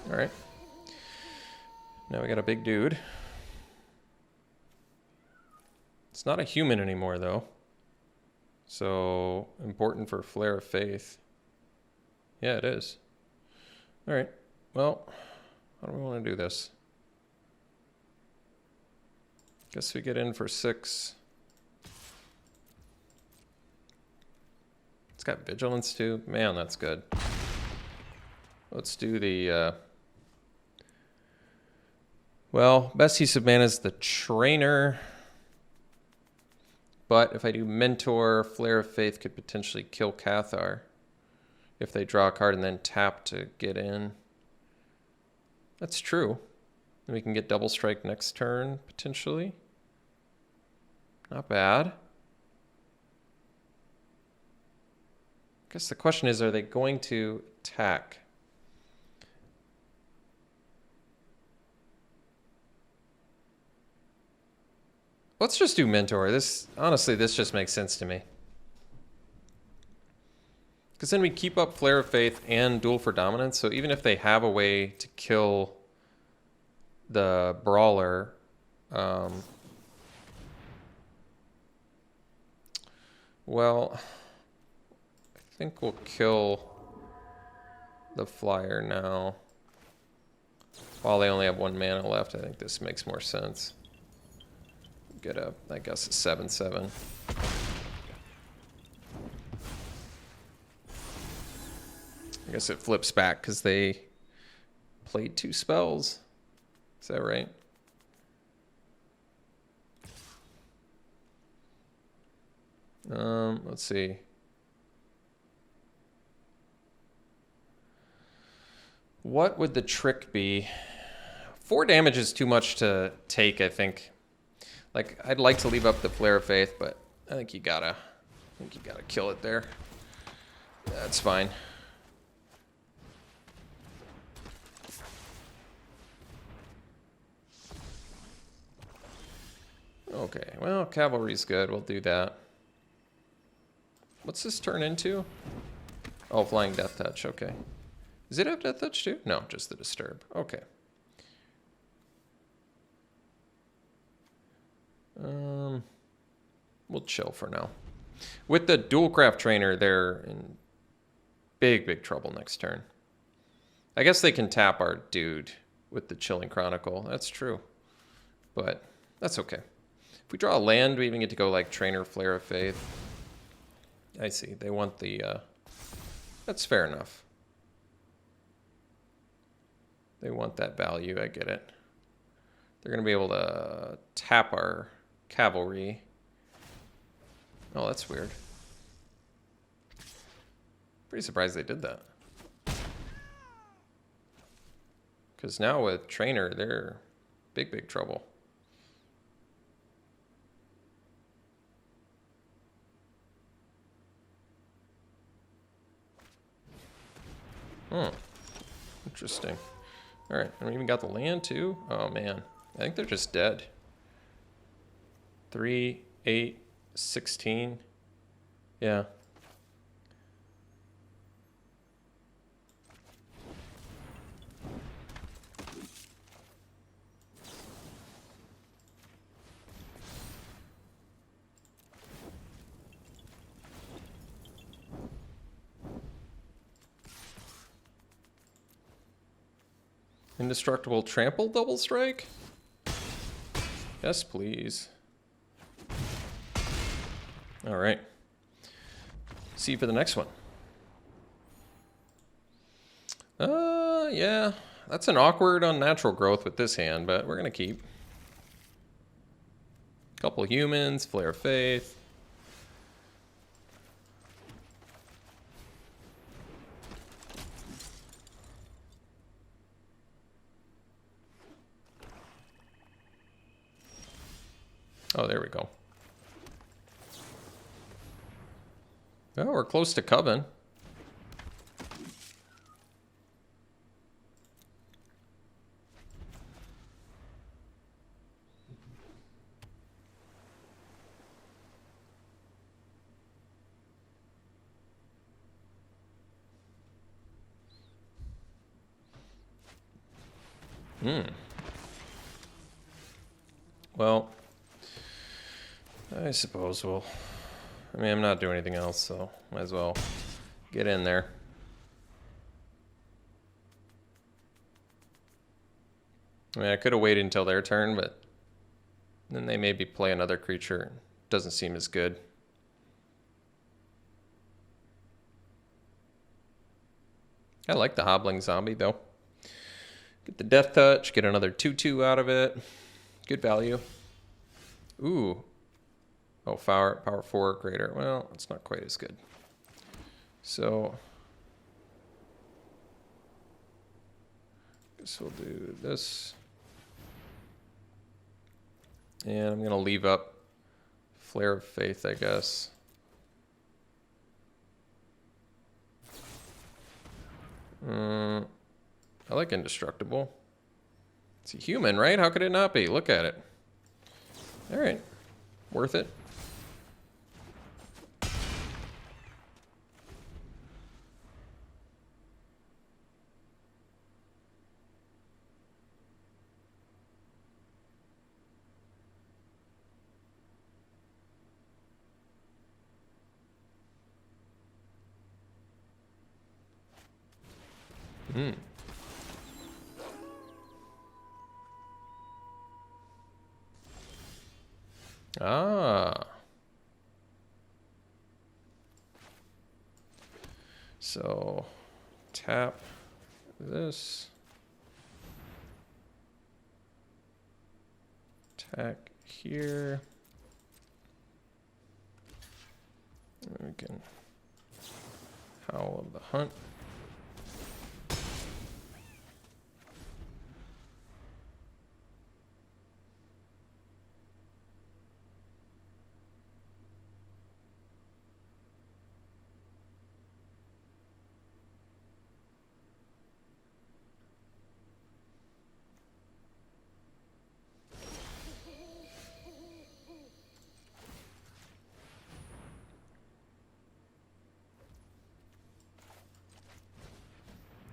All right. Now we got a big dude. It's not a human anymore, though. So, important for Flare of Faith. Yeah, it is. All right. Well, how do we want to do this? Guess we get in for 6. It's got Vigilance, too. Man, that's good. Let's do the... Well, best use of mana is the Trainer. But if I do Mentor, Flare of Faith could potentially kill Cathar. If they draw a card and then tap to get in. That's true. And we can get Double Strike next turn, potentially. Not bad. I guess the question is, are they going to attack? Let's just do Mentor. Honestly, this just makes sense to me. Because then we keep up Flare of Faith and Duel for Dominance, so even if they have a way to kill the Brawler, well, I think we'll kill the Flyer now. While they only have 1 mana left, I think this makes more sense. Get a, I guess, a 7/7. I guess it flips back because they played 2 spells. Is that right? Let's see. What would the trick be? 4 damage is too much to take, I think. Like, I'd like to leave up the Flare of Faith, but I think you gotta kill it there. That's fine. Okay, well, Cavalry's good. We'll do that. What's this turn into? Oh, Flying Death Touch. Okay. Does it have Death Touch too? No, just the Disturb. Okay. We'll chill for now. With the Duelcraft Trainer, they're in big trouble next turn. I guess they can tap our dude with the Chilling Chronicle. That's true. But that's okay. If we draw a land, we even get to go like Trainer, Flare of Faith. I see. They want the... that's fair enough. They want that value. I get it. They're going to be able to tap our Cavalry. Oh, that's weird. Pretty surprised they did that. Because now with Trainer, they're big trouble. Interesting. All right, and we even got the land too. Oh man, I think they're just dead. 3, 8, 16. Yeah. Indestructible trample double strike? Yes, please. All right. See you for the next one. Yeah. That's an awkward unnatural growth with this hand, but we're going to keep. Couple humans, Flare of Faith. Oh, there we go. Oh, we're close to Coven. Well, I suppose we'll... I mean, I'm not doing anything else, so might as well get in there. I mean, I could have waited until their turn, but then they maybe play another creature. Doesn't seem as good. I like the Hobbling Zombie, though. Get the Death Touch, get another 2/2 out of it. Good value. Ooh. Oh, power 4 greater. Well, it's not quite as good. So, I guess we'll do this. And I'm going to leave up Flare of Faith, I guess. I like Indestructible. It's a human, right? How could it not be? Look at it. All right. Worth it. Ah. So, tap this. Attack here. And we can Howl of the Hunt.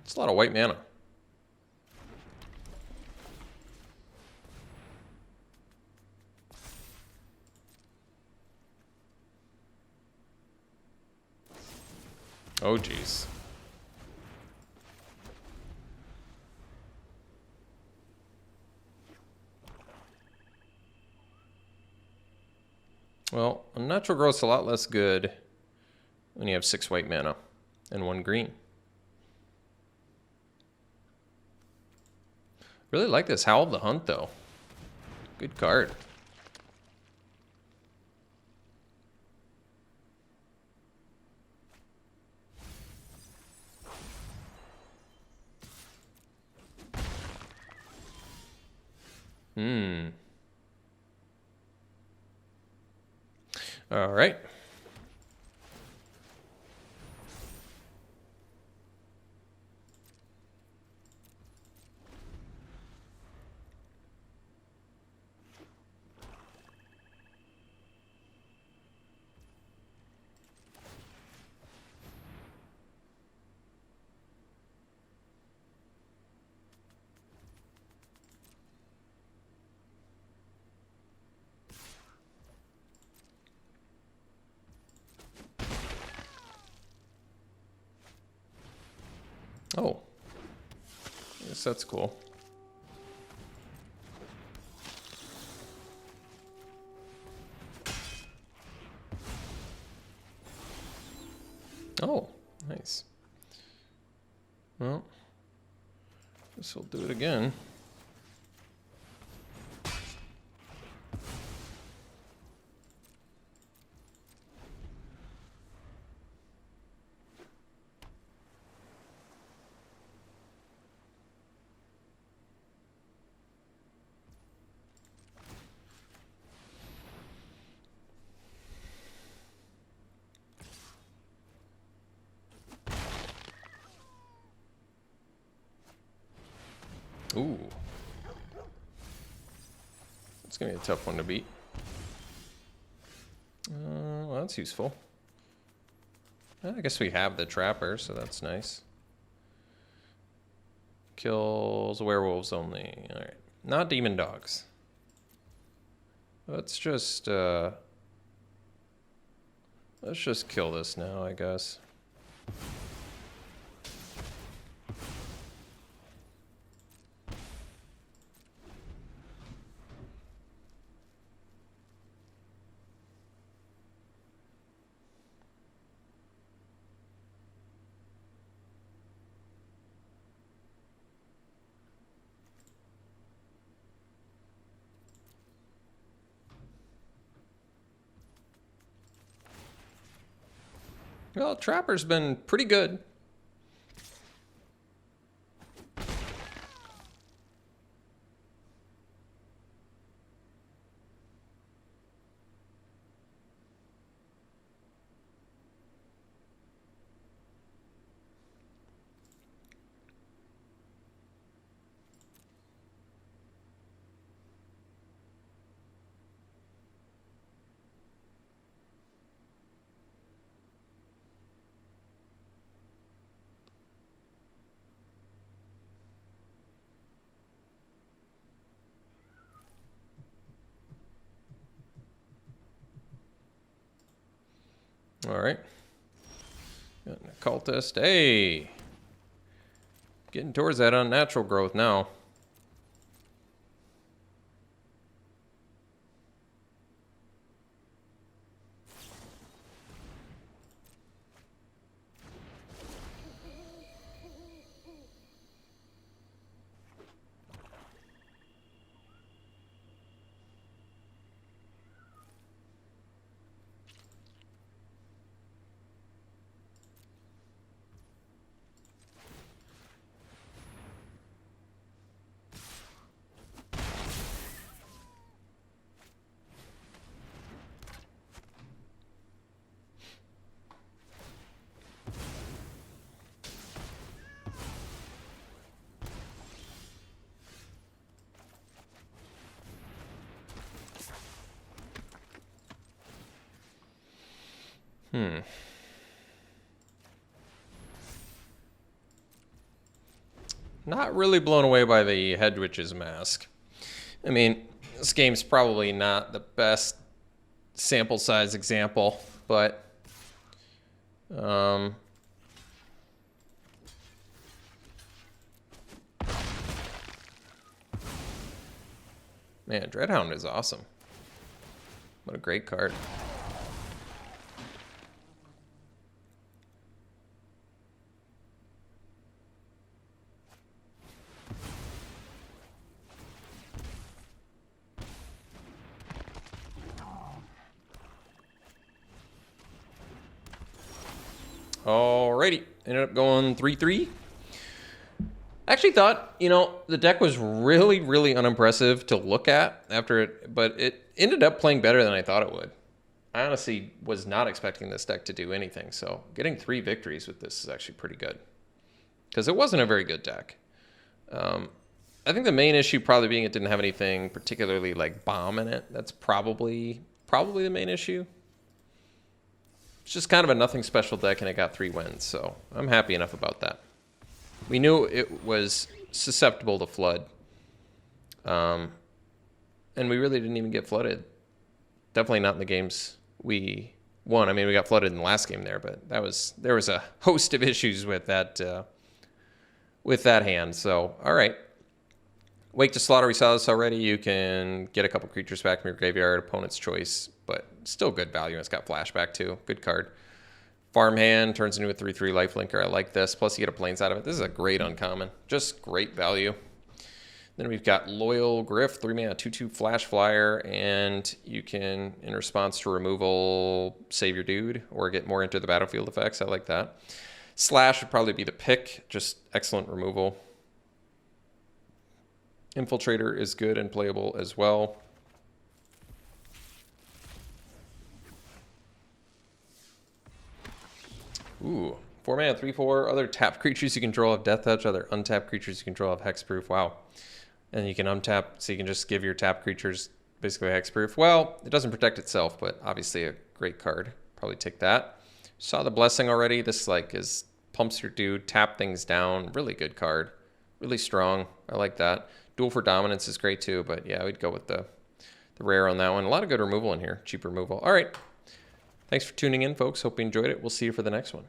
It's a lot of white mana. Oh, geez. Well, Unnatural Growth's a lot less good when you have 6 white mana and 1 green. Really like this Howl of the Hunt, though. Good card. All right. Oh. I guess that's cool. Oh, nice. Well, guess we'll do it again. Ooh. It's going to be a tough one to beat. Well, that's useful. I guess we have the Trapper, so that's nice. Kills werewolves only. Alright. Not demon dogs. Let's just kill this now, I guess. Well, Trapper's been pretty good. All right. Got an occultist. Hey! Getting towards that unnatural growth now. Not really blown away by the Hedwich's Mask. I mean, this game's probably not the best sample size example, but man, Dreadhound is awesome. What a great card. Alrighty, ended up going 3-3. I actually thought, you know, the deck was really, really unimpressive to look at after it, but it ended up playing better than I thought it would. I honestly was not expecting this deck to do anything, so getting 3 victories with this is actually pretty good. Because it wasn't a very good deck. I think the main issue probably being it didn't have anything particularly like bomb in it. That's probably the main issue. It's just kind of a nothing special deck, and it got 3 wins, so I'm happy enough about that. We knew it was susceptible to flood, and we really didn't even get flooded. Definitely not in the games we won. I mean, we got flooded in the last game there, but there was a host of issues with that hand. So, all right. Wake to Slaughter, we saw this already. You can get a couple creatures back from your graveyard, opponent's choice, but still good value. It's got flashback too. Good card. Farmhand turns into a 3/3 lifelinker. I like this. Plus you get a plains out of it. This is a great uncommon. Just great value. Then we've got Loyal Griff, 3 mana, 2/2 flash flyer, and you can, in response to removal, save your dude or get more into the battlefield effects. I like that. Slash would probably be the pick. Just excellent removal. Infiltrator is good and playable as well. Ooh, 4 mana, 3/4. Other tapped creatures you control have Death Touch. Other untapped creatures you control have Hexproof. Wow. And you can untap, so you can just give your tapped creatures basically Hexproof. Well, it doesn't protect itself, but obviously a great card. Probably take that. Saw the Blessing already. This like is pumps your dude, tap things down. Really good card. Really strong. I like that. Duel for Dominance is great too, but yeah, we'd go with the rare on that one. A lot of good removal in here. Cheap removal. All right. Thanks for tuning in, folks. Hope you enjoyed it. We'll see you for the next one.